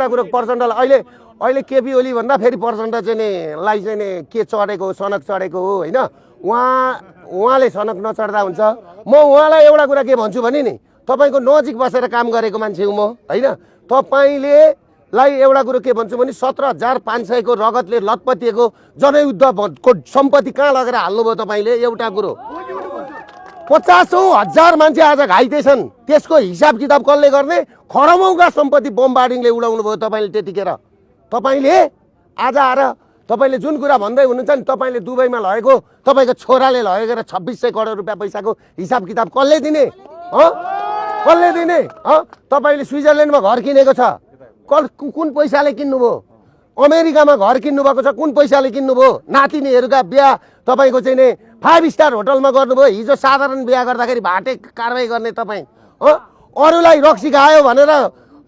एउटा कुरो प्रचण्डलाई अहिले केपी ओली भन्दा फेरि प्रचण्ड चाहिँ नि लाई चाहिँ नि के चढेको हो, सनक चढेको हो होइन। उहाँले सनक नचढ्दा हुन्छ। म उहाँलाई एउटा कुरा के भन्छु भने नि, तपाईँको नजिक बसेर काम गरेको मान्छे हुँ म होइन। तपाईँले लाई एउटा कुरो के भन्छु भने 17,500 को रगतले लतपतिएको जनयुद्धको सम्पत्ति कहाँ लगेर हाल्नुभयो तपाईँले? एउटा कुरो 50,000 मान्छे आज घाइते छन्, त्यसको हिसाब किताब कसले गर्ने? खरबौँका सम्पत्ति बमबार्डिङले उडाउनु भयो तपाईँले त्यतिखेर। तपाईँले आज आएर तपाईँले जुन कुरा भन्दै हुनुहुन्छ नि, तपाईँले दुबईमा लगेको तपाईँको छोराले लगेर 2600 करोड रुपियाँ पैसाको हिसाब किताब कसले दिने? कसले दिने? तपाईँले स्विजरल्यान्डमा घर किनेको छ, कुन पैसाले किन्नुभयो? अमेरिकामा घर किन्नुभएको छ, कुन पैसाले किन्नुभयो? नातिनीहरूका बिहा तपाईँको चाहिँ नि 5 स्टार होटलमा गर्नुभयो। हिजो साधारण बिहा गर्दाखेरि भाटे कारवाही गर्ने तपाईँ, अरूलाई रक्सी खायो भनेर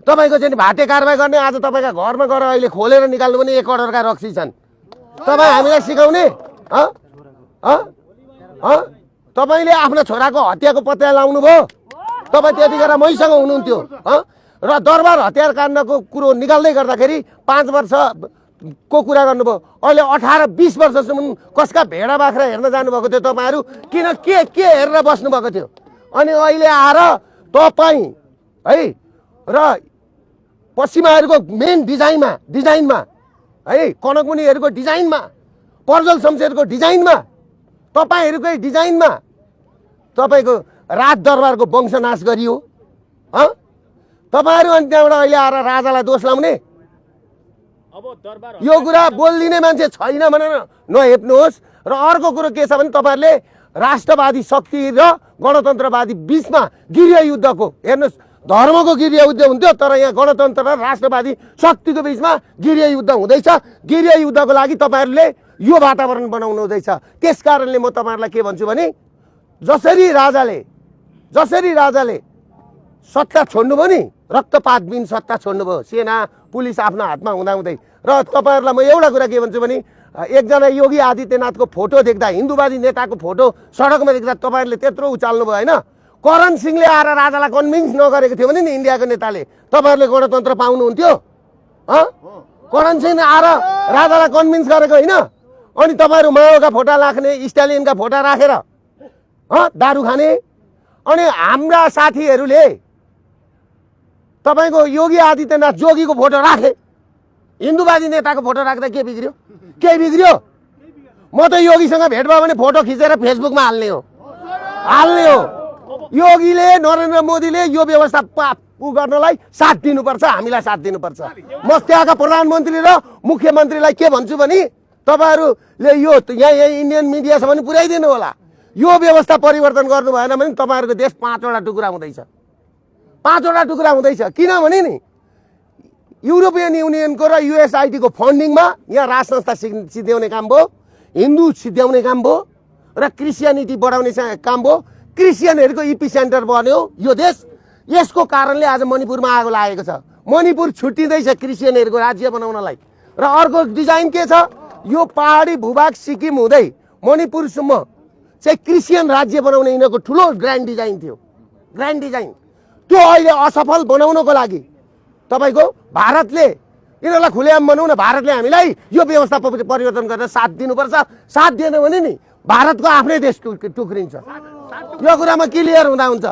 तपाईँको चाहिँ भाटे कारवाही गर्ने। आज तपाईँका घरमा गएर अहिले खोलेर निकाल्नु पनि 1 करोडका रक्सी छन्। तपाईँ हामीलाई सिकाउने? तपाईँले आफ्नो छोराको हत्याको पत्ता लाउनु भयो। तपाईँ त्यतिखेर मैसँग हुनुहुन्थ्यो र दरबार हतियार काण्डको कुरो निकाल्दै गर्दाखेरि 5 वर्षको कुरा गर्नुभयो। अहिले 18-20 वर्षसम्म कसका भेडा बाख्रा हेर्न जानुभएको थियो तपाईँहरू? किन के हेरेर बस्नुभएको थियो? अनि अहिले आएर तपाईँ है र पश्चिमाहरूको मेन डिजाइनमा है, कनकमुनिहरूको डिजाइनमा, पर्जल शमशेरको डिजाइनमा, तपाईँहरूकै डिजाइनमा तपाईँको राज दरबारको वंशनाश गरियो। तपाईँहरू अनि त्यहाँबाट अहिले आएर राजालाई दोष लाउने? यो कुरा बोलिदिने मान्छे छैन भनेर नहेप्नुहोस्। र अर्को कुरो के छ भने तपाईँहरूले राष्ट्रवादी शक्ति र गणतन्त्रवादी बिचमा गृह युद्धको, हेर्नुहोस् धर्मको गृह युद्ध हुन्थ्यो, तर यहाँ गणतन्त्र र राष्ट्रवादी शक्तिको बिचमा गृह युद्ध हुँदैछ। गृह युद्धको लागि तपाईँहरूले यो वातावरण बनाउनु हुँदैछ। त्यस कारणले म तपाईँहरूलाई के भन्छु भने, जसरी राजाले सत्ता छोड्नुभयो नि, रक्तपात बिन सत्ता छोड्नुभयो, सेना पुलिस आफ्नो हातमा हुँदाहुँदै। र तपाईँहरूलाई म एउटा कुरा के भन्छु भने, एकजना योगी आदित्यनाथको फोटो देख्दा, हिन्दूवादी नेताको फोटो सडकमा देख्दा तपाईँहरूले त्यत्रो उचाल्नु भयो होइन। करण सिंहले आएर राजालाई कन्भिन्स नगरेको थियो भने नि इन्डियाको नेताले, तपाईँहरूले गणतन्त्र पाउनुहुन्थ्यो? करण सिंहले आएर राजालाई कन्भिन्स गरेको होइन। अनि तपाईँहरू माओका फोटा राख्ने, स्टालिनका फोटा राखेर दारू खाने। अनि हाम्रा साथीहरूले तपाईँको योगी आदित्यनाथ जोगीको फोटो राखे, हिन्दूवादी नेताको फोटो राख्दा के बिग्रियो? केही बिग्रियो? म त योगीसँग भेट भयो भने फोटो खिचेर फेसबुकमा हाल्ने हो। योगीले, नरेन्द्र मोदीले यो व्यवस्था गर्नलाई साथ दिनुपर्छ, हामीलाई साथ दिनुपर्छ। म त्यहाँका प्रधानमन्त्री र मुख्यमन्त्रीलाई के भन्छु भने, तपाईँहरूले यो यहाँ इन्डियन मिडियासम्म पनि पुर्याइदिनु होला। यो व्यवस्था परिवर्तन गर्नु भएन भने तपाईँहरूको देश 5वटा टुक्रा हुँदैछ। 5वटा टुक्रा हुँदैछ। किनभने नि युरोपियन युनियनको र युएसआइटी को फन्डिङमा यहाँ राज संस्था सिद्ध्याउने काम भयो, हिन्दू सिद्ध्याउने काम भयो र क्रिस्चियनिटी बढाउने काम भयो। क्रिस्चियनहरूको इपी सेन्टर बन्यो यो देश। यसको कारणले आज मणिपुरमा आगो लागेको छ। मणिपुर छुट्टिँदैछ क्रिस्चियनहरूको राज्य बनाउनलाई। र अर्को डिजाइन के छ? यो पहाडी भूभाग सिक्किम हुँदै मणिपुरसम्म चाहिँ क्रिस्चियन राज्य बनाउने यिनीहरूको ठुलो ग्रान्ड डिजाइन थियो। ग्रान्ड डिजाइन त्यो अहिले असफल बनाउनको लागि तपाईँको भारतले, यिनीहरूलाई खुलेआम बनाउन भारतले हामीलाई यो व्यवस्था परिवर्तन गरेर साथ दिनुपर्छ। साथ दिएन भने नि भारतको आफ्नै देश टुक्रिन्छ। यो कुरामा क्लियर हुँदा हुन्छ।